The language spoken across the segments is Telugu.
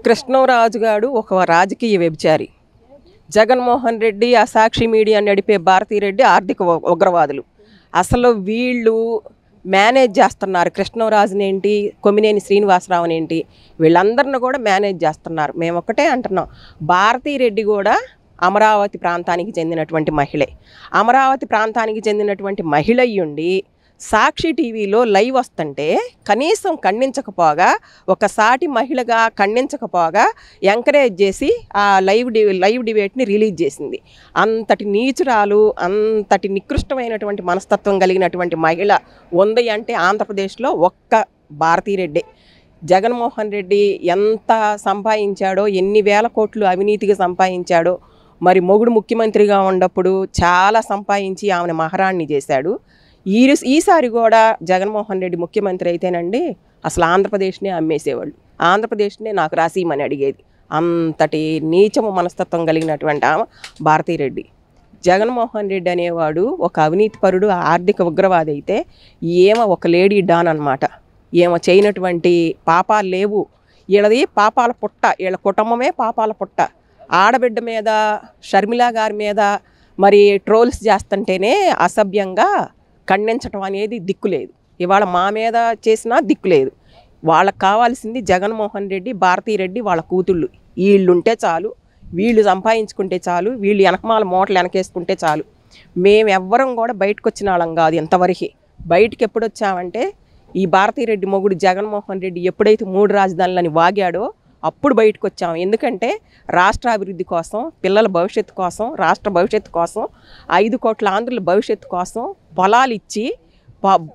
కృష్ణంరాజు గారు ఒక రాజకీయ వ్యభిచారి. జగన్మోహన్ రెడ్డి, ఆ సాక్షి మీడియా నడిపే భారతీరెడ్డి ఆర్థిక ఉగ్రవాదులు. అసలు వీళ్ళు మేనేజ్ చేస్తున్నారు. కృష్ణంరాజుని ఏంటి, కొమ్మినేని శ్రీనివాసరావుని ఏంటి, వీళ్ళందరిని కూడా మేనేజ్ చేస్తున్నారు. మేము ఒకటే అంటున్నాం, భారతీరెడ్డి కూడా అమరావతి ప్రాంతానికి చెందినటువంటి మహిళే. అమరావతి ప్రాంతానికి చెందినటువంటి మహిళ అయ్యుండి సాక్షి టీవీలో లైవ్ వస్తుంటే కనీసం ఖండించకపోగా, ఒక సాటి మహిళగా ఖండించకపోగా ఎంకరేజ్ చేసి ఆ లైవ్ డిబేట్ని రిలీజ్ చేసింది. అంతటి నీచురాలు, అంతటి నికృష్టమైనటువంటి మనస్తత్వం కలిగినటువంటి మహిళ ఉంది అంటే ఆంధ్రప్రదేశ్లో ఒక్క భారతీరెడ్డి. జగన్మోహన్ రెడ్డి ఎంత సంపాదించాడో, ఎన్ని వేల కోట్లు అవినీతిగా సంపాదించాడో, మరి మొగుడు ముఖ్యమంత్రిగా ఉన్నప్పుడు చాలా సంపాదించి ఆమెను మహారాణిని చేశాడు. ఈసారి కూడా జగన్మోహన్ రెడ్డి ముఖ్యమంత్రి అయితేనండి అసలు ఆంధ్రప్రదేశ్నే అమ్మేసేవాళ్ళు. ఆంధ్రప్రదేశ్నే నాకు రాసిమని అడిగేది. అంతటి నీచము మనస్తత్వం కలిగినటువంటి ఆమె భారతీరెడ్డి. జగన్మోహన్ రెడ్డి అనేవాడు ఒక అవినీతిపరుడు, ఆర్థిక ఉగ్రవాది అయితే ఏమో ఒక లేడీ డాన్ అనమాట. ఏమో చేయనటువంటి పాపాలు లేవు. వీళ్ళది పాపాల పుట్ట, వీళ్ళ కుటుంబమే పాపాల పుట్ట. ఆడబిడ్డ మీద, షర్మిలా గారి మీద మరి ట్రోల్స్ చేస్తుంటేనే అసభ్యంగా ఖండించటం అనేది దిక్కులేదు. ఇవాళ మా మీద చేసినా దిక్కులేదు. వాళ్ళకి కావాల్సింది జగన్మోహన్ రెడ్డి, భారతీరెడ్డి, వాళ్ళ కూతుళ్ళు. వీళ్ళుంటే చాలు, వీళ్ళు సంపాదించుకుంటే చాలు, వీళ్ళు వెనకమాల మూటలు వెనకేసుకుంటే చాలు. మేమెవ్వరం కూడా బయటకు వచ్చిన వాళ్ళం కాదు ఇంతవరకు. బయటకు ఎప్పుడు వచ్చామంటే ఈ భారతీరెడ్డి మొగుడు జగన్మోహన్ రెడ్డి ఎప్పుడైతే 3 రాజధానులని వాగాడో అప్పుడు బయటకు వచ్చాము. ఎందుకంటే రాష్ట్ర అభివృద్ధి కోసం, పిల్లల భవిష్యత్తు కోసం, రాష్ట్ర భవిష్యత్తు కోసం, 5 కోట్ల ఆంధ్రుల భవిష్యత్తు కోసం పొలాలు ఇచ్చి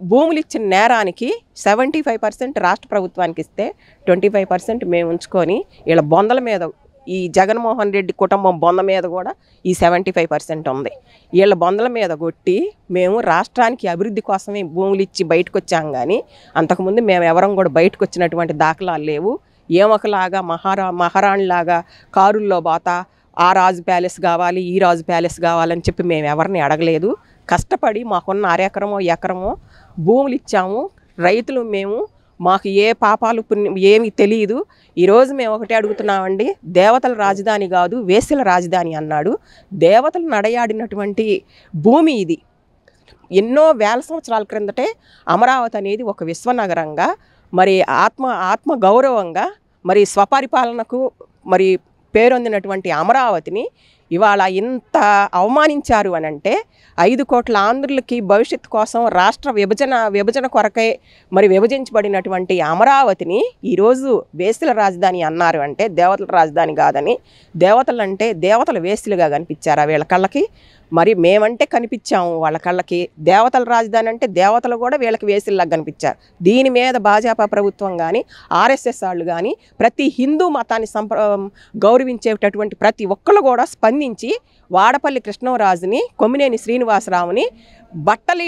భూములు ఇచ్చిన నేరానికి 75% రాష్ట్ర ప్రభుత్వానికి ఇస్తే 25% మేము ఉంచుకొని వీళ్ళ బొందల మీద, ఈ జగన్మోహన్ రెడ్డి కుటుంబం బొంద మీద కూడా ఈ 75% ఉంది. వీళ్ళ బొందల మీద కొట్టి మేము రాష్ట్రానికి అభివృద్ధి కోసమే భూములు ఇచ్చి బయటకు వచ్చాం. కానీ అంతకుముందు మేము ఎవరం కూడా బయటకు వచ్చినటువంటి దాఖలాలు లేవు. ఏమొకలాగా మహారాణిలాగా కారుల్లో పోతా ఆ రాజు ప్యాలెస్ కావాలి, ఈ రాజు ప్యాలెస్ కావాలని చెప్పి మేము ఎవరిని అడగలేదు. కష్టపడి మాకున్న అరెకరమో ఎకరమో భూములు ఇచ్చాము. రైతులు మేము, మాకు ఏ పాపాలు పుణ్యం ఏమీ తెలియదు. ఈరోజు మేము ఒకటే అడుగుతున్నామండి, దేవతల రాజధాని కాదు వేశ్యల రాజధాని అన్నాడు. దేవతలు నడయాడినటువంటి భూమి ఇది. ఎన్నో వేల సంవత్సరాల క్రిందటే అమరావతి అనేది ఒక విశ్వనగరంగా, మరి ఆత్మ గౌరవంగా, మరి స్వపరిపాలనకు మరి పేరొందినటువంటి అమరావతిని ఇవాళ ఇంత అవమానించారు అని అంటే 5 కోట్ల ఆంధ్రులకి భవిష్యత్తు కోసం రాష్ట్ర విభజన కొరకై మరి విభజించబడినటువంటి అమరావతిని ఈరోజు వేశ్యల రాజధాని అన్నారు అంటే దేవతల రాజధాని కాదని. దేవతలు అంటే దేవతలు వేశ్యలుగా కనిపించారా వీళ్ళ కళ్ళకి? మరి మేమంటే కనిపించాము వాళ్ళ కళ్ళకి. దేవతల రాజధాని అంటే దేవతలు కూడా వీళ్ళకి వేశ్యల్లాగా కనిపించారు. దీని మీద భాజపా ప్రభుత్వం కానీ, ఆర్ఎస్ఎస్ వాళ్ళు కానీ, ప్రతి హిందూ మతాన్ని గౌరవించేటటువంటి ప్రతి ఒక్కళ్ళు కూడా స్పందించి వాడపల్లి కృష్ణంరాజుని, కొమ్మినేని శ్రీనివాసరావుని బట్టలు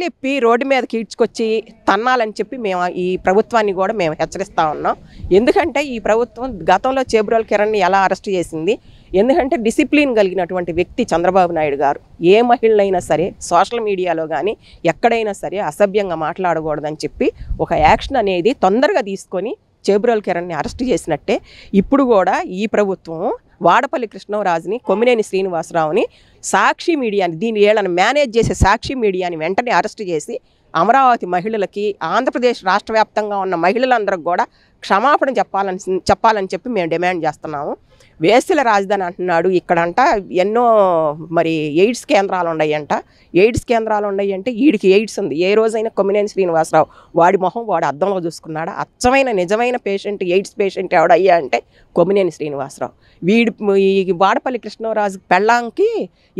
ఇప్పి రోడ్డు మీదకి ఈడ్చుకొచ్చి తన్నాలని చెప్పి మేము ఈ ప్రభుత్వాన్ని కూడా మేము హెచ్చరిస్తూ ఉన్నాం. ఎందుకంటే ఈ ప్రభుత్వం గతంలో చేబ్రోలు కిరణ్ని ఎలా అరెస్ట్ చేసింది? ఎందుకంటే డిసిప్లిన్ కలిగినటువంటి వ్యక్తి చంద్రబాబు నాయుడు గారు. ఏ మహిళనైనా సరే సోషల్ మీడియాలో కానీ ఎక్కడైనా సరే అసభ్యంగా మాట్లాడకూడదని చెప్పి ఒక యాక్షన్ అనేది తొందరగా తీసుకొని చేబ్రోలు కిరణ్ని అరెస్ట్ చేసినట్టే ఇప్పుడు కూడా ఈ ప్రభుత్వం వాడపల్లి కృష్ణంరాజుని, కొమ్మినేని శ్రీనివాసరావుని, సాక్షి మీడియాని, దీని ఏళ్ళని మేనేజ్ చేసే సాక్షి మీడియాని వెంటనే అరెస్ట్ చేసి అమరావతి మహిళలకి, ఆంధ్రప్రదేశ్ రాష్ట్ర వ్యాప్తంగా ఉన్న మహిళలందరికి కూడా క్షమాపణ చెప్పాలని చెప్పి మేము డిమాండ్ చేస్తున్నాము. వేశ్యల రాజధాని అంటున్నాడు. ఇక్కడంట ఎన్నో మరి ఎయిడ్స్ కేంద్రాలు ఉన్నాయంట. ఎయిడ్స్ కేంద్రాలు ఉన్నాయి అంటే వీడికి ఎయిడ్స్ ఉంది. ఏ రోజైనా కొమ్మినేని శ్రీనివాసరావు వాడి మొహం వాడు అద్దంలో చూసుకున్నాడా? అచ్చమైన నిజమైన పేషెంట్, ఎయిడ్స్ పేషెంట్ ఎవడయ్యా అంటే కొమ్మినేని శ్రీనివాసరావు. ఈ వాడపల్లి కృష్ణంరాజు పెళ్ళాంకి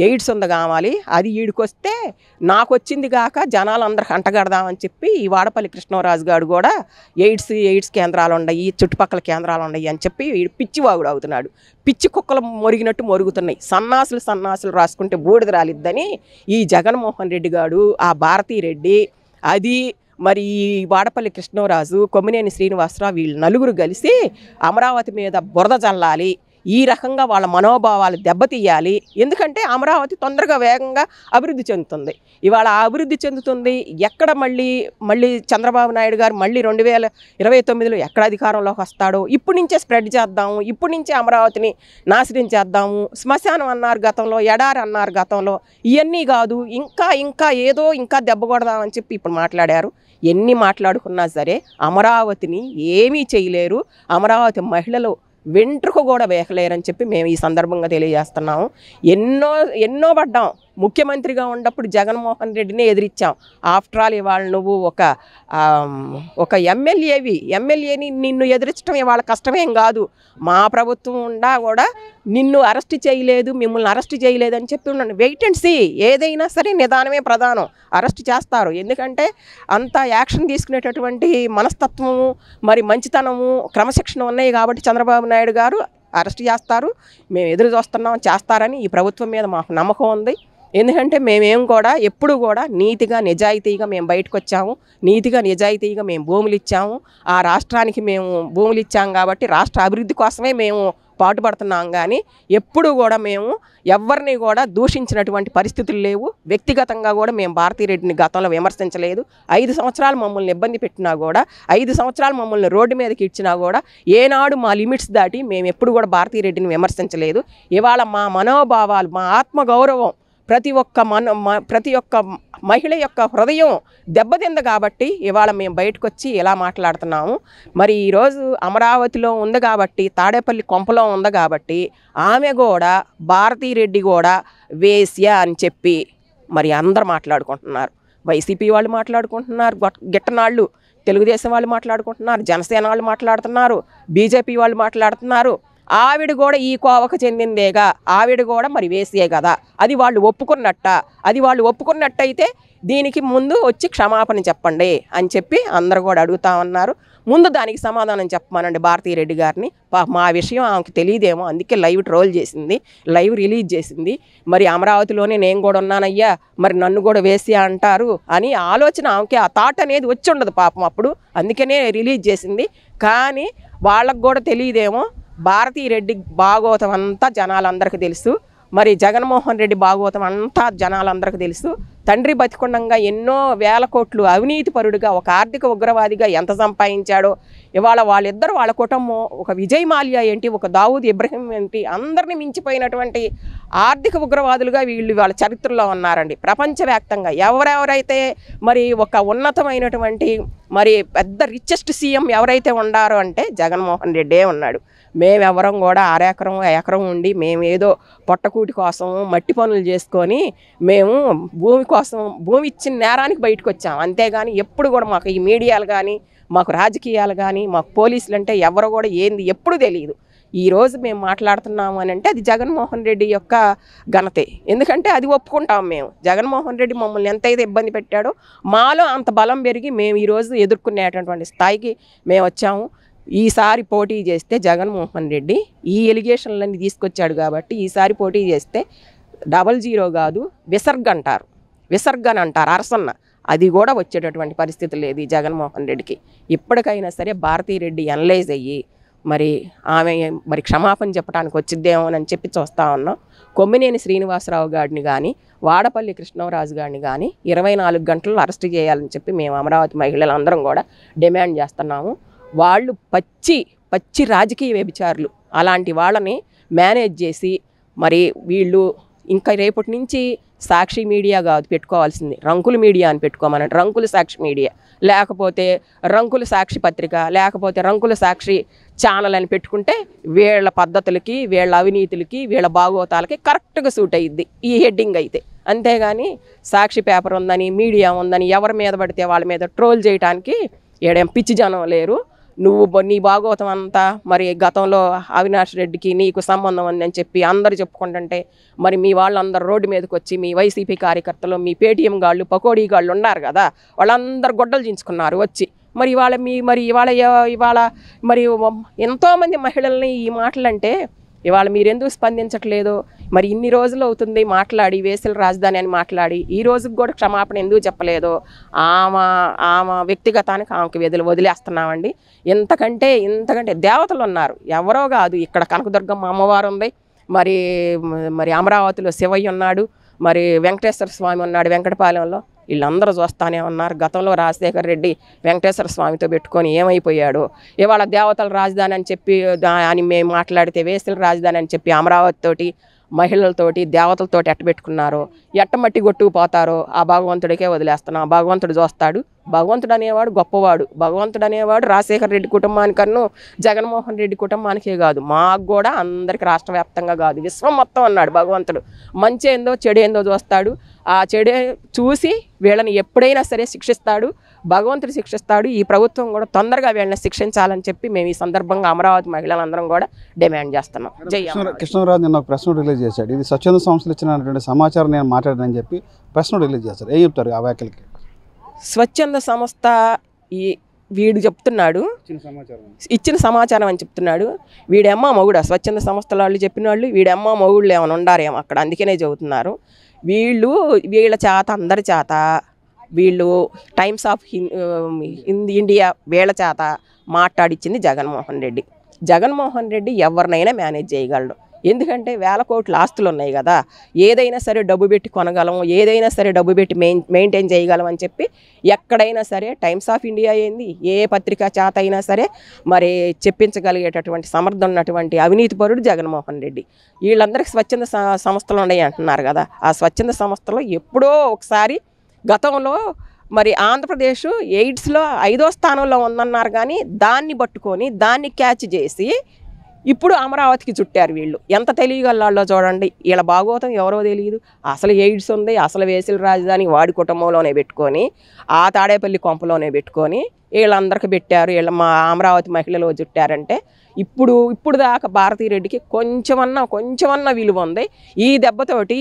ఎయిడ్స్ ఉంది కావాలి, అది వీడికొస్తే నాకు వచ్చింది కాక జనాలందరికి అంటగడదామని చెప్పి ఈ వాడపల్లి కృష్ణంరాజు గారు కూడా ఎయిడ్స్ కేంద్రాలు ఉన్నాయి, చుట్టుపక్కల కేంద్రాలు ఉన్నాయి అని చెప్పి వీడు పిచ్చివాగుడు అవుతున్నాడు. పిచ్చి కుక్కలు మొరిగినట్టు మొరుగుతున్నాయి. సన్నాసులు రాసుకుంటే బూడిద రాలిద్దని ఈ జగన్మోహన్ రెడ్డి గారు, ఆ భారతీరెడ్డి, అది మరి ఈ వాడపల్లి కృష్ణంరాజు, కొమ్మినేని శ్రీనివాసరావు వీళ్ళు నలుగురు కలిసి అమరావతి మీద బురద జల్లాలి, ఈ రకంగా వాళ్ళ మనోభావాలు దెబ్బతీయాలి. ఎందుకంటే అమరావతి తొందరగా వేగంగా అభివృద్ధి చెందుతుంది. ఇవాళ అభివృద్ధి చెందుతుంది ఎక్కడ మళ్ళీ చంద్రబాబు నాయుడు గారు మళ్ళీ 2029లో ఎక్కడ అధికారంలోకి వస్తాడో ఇప్పటి నుంచే స్ప్రెడ్ చేద్దాము, ఇప్పటి నుంచే అమరావతిని నాశనం చేద్దాము. శ్మశానం అన్నారు గతంలో, ఎడారి అన్నారు గతంలో. ఇవన్నీ కాదు, ఇంకా ఏదో ఇంకా దెబ్బ కొడదామని చెప్పి ఇప్పుడు మాట్లాడారు. ఎన్ని మాట్లాడుకున్నా సరే అమరావతిని ఏమీ చేయలేరు. అమరావతి మహిళలు వెంట్రుక కూడా వేయలేరని చెప్పి మేము ఈ సందర్భంగా తెలియజేస్తున్నాము. ఎన్నో పడ్డాం. ముఖ్యమంత్రిగా ఉన్నప్పుడు జగన్మోహన్ రెడ్డిని ఎదిరించాం. ఆఫ్టర్ ఆల్ ఇవాళ నువ్వు ఒక ఎమ్మెల్యేని నిన్ను ఎదిరించడం ఇవాళ కష్టమేం కాదు. మా ప్రభుత్వం ఉండా కూడా నిన్ను అరెస్ట్ చేయలేదు, మిమ్మల్ని అరెస్ట్ చేయలేదని చెప్పి ఉన్నాను. Wait and see. ఏదైనా సరే నిదానమే ప్రధానం. అరెస్ట్ చేస్తారు, ఎందుకంటే అంత యాక్షన్ తీసుకునేటటువంటి మనస్తత్వము, మరి మంచితనము, క్రమశిక్షణ ఉన్నాయి కాబట్టి చంద్రబాబు నాయుడు గారు అరెస్ట్ చేస్తారు. మేము ఎదురు చూస్తున్నాం, చేస్తారని ఈ ప్రభుత్వం మీద మాకు నమ్మకం ఉంది. ఎందుకంటే ఎప్పుడు కూడా నీతిగా నిజాయితీగా మేము బయటకు వచ్చాము. నీతిగా నిజాయితీగా మేము భూములు ఇచ్చాము. ఆ రాష్ట్రానికి మేము భూములు ఇచ్చాము కాబట్టి రాష్ట్ర అభివృద్ధి కోసమే మేము పాటుపడుతున్నాం. కానీ ఎప్పుడు కూడా మేము ఎవరిని కూడా దూషించినటువంటి పరిస్థితులు లేవు. వ్యక్తిగతంగా కూడా మేము భారతీరెడ్డిని గతంలో విమర్శించలేదు. 5 సంవత్సరాలు మమ్మల్ని ఇబ్బంది పెట్టినా కూడా, 5 సంవత్సరాలు మమ్మల్ని రోడ్డు మీదకి ఇచ్చినా కూడా ఏనాడు మా లిమిట్స్ దాటి మేము ఎప్పుడు కూడా భారతీరెడ్డిని విమర్శించలేదు. ఇవాళ మా మనోభావాలు, మా ఆత్మగౌరవం, ప్రతి ఒక్క మహిళ యొక్క హృదయం దెబ్బతింది కాబట్టి ఇవాళ మేము బయటకు వచ్చి ఇలా మాట్లాడుతున్నాము. మరి ఈరోజు అమరావతిలో ఉంది కాబట్టి, తాడేపల్లి కొంపలో ఉంది కాబట్టి ఆమె కూడా భారతీరెడ్డి కూడా వేశ్య అని చెప్పి మరి అందరు మాట్లాడుకుంటున్నారు. వైసీపీ వాళ్ళు మాట్లాడుకుంటున్నారు, గిట్టనాళ్ళు తెలుగుదేశం వాళ్ళు మాట్లాడుకుంటున్నారు, జనసేన వాళ్ళు మాట్లాడుతున్నారు, బీజేపీ వాళ్ళు మాట్లాడుతున్నారు. ఆవిడ కూడా ఈ కోవకు చెందిందేగా, ఆవిడ కూడా మరి వేసియే కదా. అది వాళ్ళు ఒప్పుకున్నట్టయితే దీనికి ముందు వచ్చి క్షమాపణ చెప్పండి అని చెప్పి అందరూ కూడా అడుగుతా ఉన్నారు. ముందు దానికి సమాధానం చెప్పమానండి భారతీరెడ్డి గారిని. మా విషయం ఆమెకు తెలియదేమో, అందుకే లైవ్ ట్రోల్ చేసింది, లైవ్ రిలీజ్ చేసింది. మరి అమరావతిలోనే నేను కూడా ఉన్నానయ్యా, మరి నన్ను కూడా వేసి అంటారు అని ఆలోచన ఆమెకి, ఆ థాట్ అనేది వచ్చి ఉండదు పాపం అప్పుడు, అందుకనే రిలీజ్ చేసింది. కానీ వాళ్ళకు కూడా తెలియదేమో భారతీరెడ్డి భాగవతం అంతా జనాలందరికీ తెలుసు. మరి జగన్మోహన్ రెడ్డి భాగవతం అంతా జనాలందరికీ తెలుసు. తండ్రి బతికొండంగా ఎన్నో వేల కోట్లు అవినీతి పరుడుగా, ఒక ఆర్థిక ఉగ్రవాదిగా ఎంత సంపాదించాడో. ఇవాళ వాళ్ళిద్దరు, వాళ్ళ కుటుంబం, ఒక విజయ్ మాల్యా ఏంటి, ఒక దావూద్ ఇబ్రహీం ఏంటి, అందరినీ మించిపోయినటువంటి ఆర్థిక ఉగ్రవాదులుగా వీళ్ళు వాళ్ళ చరిత్రలో ఉన్నారండి. ప్రపంచవ్యాప్తంగా ఎవరెవరైతే మరి ఒక ఉన్నతమైనటువంటి మరి పెద్ద రిచెస్ట్ సీఎం ఎవరైతే ఉన్నారో అంటే జగన్మోహన్ రెడ్డే ఉన్నాడు. మేమెవరం కూడా ఎకరం ఉండి మేము ఏదో పొట్టకూటి కోసం మట్టి పనులు చేసుకొని మేము భూమి ఇచ్చిన నేరానికి బయటకు వచ్చాం. అంతేగాని ఎప్పుడు కూడా మాకు ఈ మీడియాలు కానీ, మాకు రాజకీయాలు కానీ, మాకు పోలీసులు అంటే ఎవరు కూడా ఏంది ఎప్పుడు తెలియదు. ఈరోజు మేము మాట్లాడుతున్నాము అని అంటే అది జగన్మోహన్ రెడ్డి యొక్క ఘనతే. ఎందుకంటే అది ఒప్పుకుంటాం మేము. జగన్మోహన్ రెడ్డి మమ్మల్ని ఎంతైతే ఇబ్బంది పెట్టాడో మాలో అంత బలం పెరిగి మేము ఈరోజు ఎదుర్కొనేటటువంటి స్థాయికి మేము వచ్చాము. ఈసారి పోటీ చేస్తే జగన్మోహన్ రెడ్డి ఈ ఎలిగేషన్లన్నీ తీసుకొచ్చాడు కాబట్టి ఈసారి పోటీ చేస్తే 00 కాదు విసర్గ అని అంటారు అరసన్న, అది కూడా వచ్చేటటువంటి పరిస్థితి లేదు ఈ జగన్మోహన్ రెడ్డికి. ఇప్పటికైనా సరే భారతీరెడ్డి అనలైజ్ అయ్యి ఆమె క్షమాపణ చెప్పడానికి వచ్చిద్దేమోనని చెప్పి చూస్తూ ఉన్నాం. కొమ్మినేని శ్రీనివాసరావు గారిని కానీ, వాడపల్లి కృష్ణరాజు గారిని కానీ 24 గంటల్లో అరెస్ట్ చేయాలని చెప్పి మేము అమరావతి మహిళలందరం కూడా డిమాండ్ చేస్తున్నాము. వాళ్ళు పచ్చి రాజకీయ వ్యభిచారులు. అలాంటి వాళ్ళని మేనేజ్ చేసి మరి వీళ్ళు ఇంకా రేపటి నుంచి సాక్షి మీడియా కాదు పెట్టుకోవాల్సింది, రంకుల మీడియా అని పెట్టుకోమనండి. రంకుల సాక్షి మీడియా, లేకపోతే రంకుల సాక్షి పత్రిక, లేకపోతే రంకుల సాక్షి ఛానల్ అని పెట్టుకుంటే వీళ్ళ పద్ధతులకి, వీళ్ళ అవినీతులకి, వీళ్ళ భాగోతాలకి కరెక్ట్గా సూట్ అయ్యిద్ది ఈ హెడ్డింగ్ అయితే. అంతేగాని సాక్షి పేపర్ ఉందని, మీడియా ఉందని ఎవరి మీద పడితే వాళ్ళ మీద ట్రోల్ చేయడానికి ఏడేం పిచ్చి జనం లేరు. నీ భాగవతం అంతా మరి గతంలో అవినాష్ రెడ్డికి నీకు సంబంధం ఉందని చెప్పి అందరూ చెప్పుకుంటుంటే మరి మీ వాళ్ళందరూ రోడ్డు మీదకి వచ్చి మీ వైసీపీ కార్యకర్తలు, మీ పేటీఎం గాళ్ళు, పకోడీ గాళ్ళు ఉన్నారు కదా, వాళ్ళందరూ గొడ్డలు చించుకున్నారు వచ్చి. మరి ఇవాళ మరి ఎంతోమంది మహిళల్ని ఈ మాటలంటే ఇవాళ మీరెందుకు స్పందించట్లేదు? మరి ఇన్ని రోజులు అవుతుంది మాట్లాడి, వేసల రాజధాని అని మాట్లాడి, ఈ రోజుకి కూడా క్షమాపణ ఎందుకు చెప్పలేదు? ఆమె వ్యక్తిగతానికి ఆమెకు వదిలేస్తున్నామండి. ఇంతకంటే దేవతలు ఉన్నారు, ఎవరో కాదు. ఇక్కడ కనకదుర్గమ్మ అమ్మవారు ఉంది, మరి అమరావతిలో శివయ్య ఉన్నాడు, మరి వెంకటేశ్వర స్వామి ఉన్నాడు వెంకటపాలెంలో. వీళ్ళందరూ చూస్తానే ఉన్నారు. గతంలో రాజశేఖర రెడ్డి వెంకటేశ్వర స్వామితో పెట్టుకొని ఏమైపోయాడు. ఇవాళ దేవతల రాజధాని అని చెప్పి అని మేము మాట్లాడితే, వేసల రాజధాని అని చెప్పి అమరావతితోటి, మహిళలతోటి, దేవతలతోటి ఎట్టబెట్టుకున్నారో, ఎట్టమట్టి కొట్టుకుపోతారో ఆ భగవంతుడికే వదిలేస్తున్నాం. భగవంతుడు చూస్తాడు. భగవంతుడు అనేవాడు గొప్పవాడు. భగవంతుడు అనేవాడు రాజశేఖర రెడ్డి కుటుంబానికన్నా జగన్మోహన్ రెడ్డి కుటుంబానికే కాదు, మాకు కూడా అందరికీ రాష్ట్ర వ్యాప్తంగా కాదు, విశ్వం మొత్తం అన్నాడు భగవంతుడు. మంచి ఏందో చెడు ఏందో చూస్తాడు. ఆ చెడే చూసి వీళ్ళని ఎప్పుడైనా సరే శిక్షిస్తాడు, భగవంతుడు శిక్షిస్తాడు. ఈ ప్రభుత్వం కూడా తొందరగా వీళ్ళని శిక్షించాలని చెప్పి మేము ఈ సందర్భంగా అమరావతి మహిళలందరం కూడా డిమాండ్ చేస్తున్నాం. కృష్ణరాజు నిన్న ఒక ప్రెస్ నోట్ రిలీజ్ చేశాడు. ఇది స్వచ్ఛంద సంస్థలు ఇచ్చినటువంటి సమాచారం నేను మాట్లాడానని చెప్పి ప్రెస్ నోట్ రిలీజ్ చేశారు. ఏం చెప్తారు ఆ వ్యాఖ్యలకి? స్వచ్ఛంద సంస్థ వీడు చెప్తున్నాడు, ఇచ్చిన సమాచారం అని చెప్తున్నాడు. వీడమ్మ మొగుడా స్వచ్ఛంద సంస్థల వాళ్ళు చెప్పిన వాళ్ళు? వీడమ్మ మొగుళ్ళు ఏమైనా ఉండారేమో అక్కడ, అందుకనే చెబుతున్నారు. వీళ్ళ చేత, అందరి చేత, వీళ్ళు టైమ్స్ ఆఫ్ ఇండియా వీళ్ళ చేత మాట్లాడిచ్చింది జగన్మోహన్ రెడ్డి. జగన్మోహన్ రెడ్డి ఎవరినైనా మేనేజ్ చేయగలడు. ఎందుకంటే వేల కోట్ల ఆస్తులు ఉన్నాయి కదా, ఏదైనా సరే డబ్బు పెట్టి కొనగలం, ఏదైనా సరే డబ్బు పెట్టి మెయింటైన్ చేయగలం అని చెప్పి ఎక్కడైనా సరే టైమ్స్ ఆఫ్ ఇండియా ఏంది, ఏ పత్రికా చేత అయినా సరే మరి చెప్పించగలిగేటటువంటి సమర్థం ఉన్నటువంటి అవినీతిపరుడు జగన్మోహన్ రెడ్డి. వీళ్ళందరికీ స్వచ్ఛంద సంస్థలు ఉన్నాయి అంటున్నారు కదా, ఆ స్వచ్ఛంద సంస్థలో ఎప్పుడో ఒకసారి గతంలో మరి ఆంధ్రప్రదేశ్ ఎయిడ్స్లో 5వ స్థానంలో ఉందన్నారు, కానీ దాన్ని పట్టుకొని దాన్ని క్యాచ్ చేసి ఇప్పుడు అమరావతికి చుట్టారు. వీళ్ళు ఎంత తెలియగలల్లో చూడండి. వీళ్ళ భాగవతం ఎవరో తెలియదు. అసలు ఎయిడ్స్ ఉంది, అసలు వేసల రాజధాని వాడి కుటుంబంలోనే పెట్టుకొని, ఆ తాడేపల్లి కొంపలోనే పెట్టుకొని వీళ్ళందరికీ పెట్టారు. వీళ్ళ మా అమరావతి మహిళలు చుట్టారంటే ఇప్పుడు దాకా భారతీరెడ్డికి కొంచెమన్నా విలువ ఉంది. ఈ దెబ్బతోటి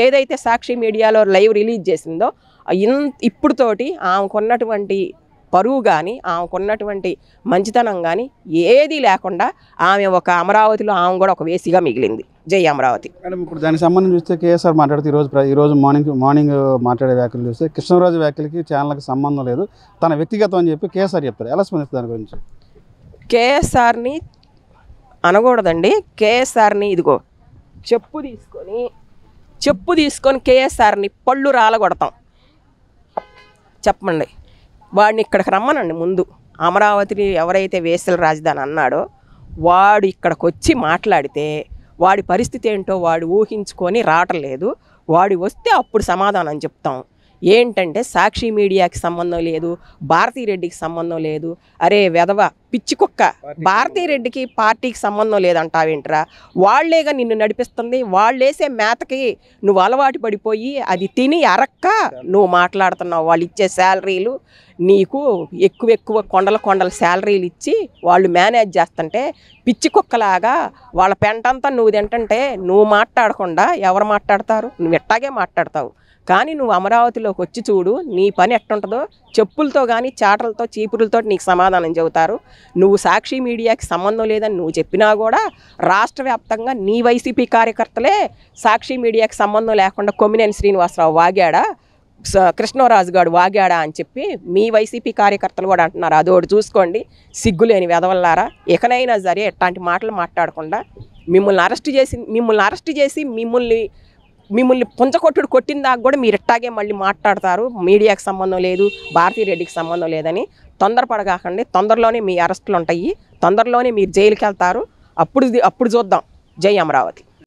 ఏదైతే సాక్షి మీడియాలో లైవ్ రిలీజ్ చేసిందో ఇప్పుడుతోటి ఆమెకున్నటువంటి పరువు కానీ, ఆమెకున్నటువంటి మంచితనం కానీ ఏదీ లేకుండా ఆమె ఒక అమరావతిలో ఆమె కూడా ఒక వేసిగా మిగిలింది. జై అమరావతి. ఇప్పుడు దానికి సంబంధించి చూస్తే కేఎస్ఆర్ మాట్లాడితే ఈరోజు మార్నింగ్ మాట్లాడే వ్యాఖ్యలు చూస్తే కృష్ణరాజు వ్యాఖ్యలకి ఛానల్కి సంబంధం లేదు, తన వ్యక్తిగతం అని చెప్పి కేఎస్ఆర్ చెప్తారు. ఎలా స్పందిస్తారు దాని గురించి? కేఎస్ఆర్ని అనకూడదండి. కేఎస్ఆర్ని ఇదిగో చెప్పు తీసుకొని కేఎస్ఆర్ని పళ్ళు రాలగొడతాం. చెప్పండి, వాడిని ఇక్కడికి రమ్మనండి. ముందు అమరావతిని ఎవరైతే వేసల రాజధాని అన్నాడో వాడు ఇక్కడికి వచ్చి మాట్లాడితే వాడి పరిస్థితి ఏంటో వాడు ఊహించుకొని రావట్లేదు. వాడు వస్తే అప్పుడు సమాధానం చెప్తాం. ఏంటంటే సాక్షి మీడియాకి సంబంధం లేదు, భారతీరెడ్డికి సంబంధం లేదు. అరే వెధవ పిచ్చి కుక్క, భారతీరెడ్డికి పార్టీకి సంబంధం లేదంటావేంట్రా? వాళ్లేగా నిన్ను నడిపిస్తుంది. వాళ్ళేసే మేతకి నువ్వు అలవాటు పడిపోయి అది తిని అరక్క నువ్వు మాట్లాడుతున్నావు. వాళ్ళు ఇచ్చే శాలరీలు నీకు ఎక్కువ కొండల శాలరీలు ఇచ్చి వాళ్ళు మేనేజ్ చేస్తుంటే పిచ్చి కుక్కలాగా వాళ్ళ పెంటంతా నువ్వు తింటుంటే నువ్వు మాట్లాడకుండా ఎవరు మాట్లాడతారు? నువ్వు ఎట్టాగే మాట్లాడతావు. కానీ నువ్వు అమరావతిలోకి వచ్చి చూడు, నీ పని ఎట్టుంటుందో. చెప్పులతో కానీ చాటలతో చీపురులతో నీకు సమాధానం చెబుతారు. నువ్వు సాక్షి మీడియాకి సంబంధం లేదని నువ్వు చెప్పినా కూడా రాష్ట్ర వ్యాప్తంగా నీ వైసీపీ కార్యకర్తలే సాక్షి మీడియాకి సంబంధం లేకుండా కొమ్మినేని శ్రీనివాసరావు వాగాడా, కృష్ణరాజు గారు వాగాడా అని చెప్పి మీ వైసీపీ కార్యకర్తలు కూడా అంటున్నారు. అదోటి చూసుకోండి, సిగ్గులేని వెధవల్లారా. ఇకనైనా సరే ఎట్లాంటి మాటలు మాట్లాడకుండా మిమ్మల్ని అరెస్ట్ చేసి మిమ్మల్ని పుంజకొట్టుడు కొట్టిన దాకా కూడా మీరు ఎట్టాగే మళ్ళీ మాట్లాడతారు. మీడియాకి సంబంధం లేదు, భారతీరెడ్డికి సంబంధం లేదని తొందరపడగాకండి. తొందరలోనే మీ అరెస్టులు ఉంటాయి, తొందరలోనే మీరు జైలుకి వెళ్తారు. అప్పుడు చూద్దాం. జై అమరావతి.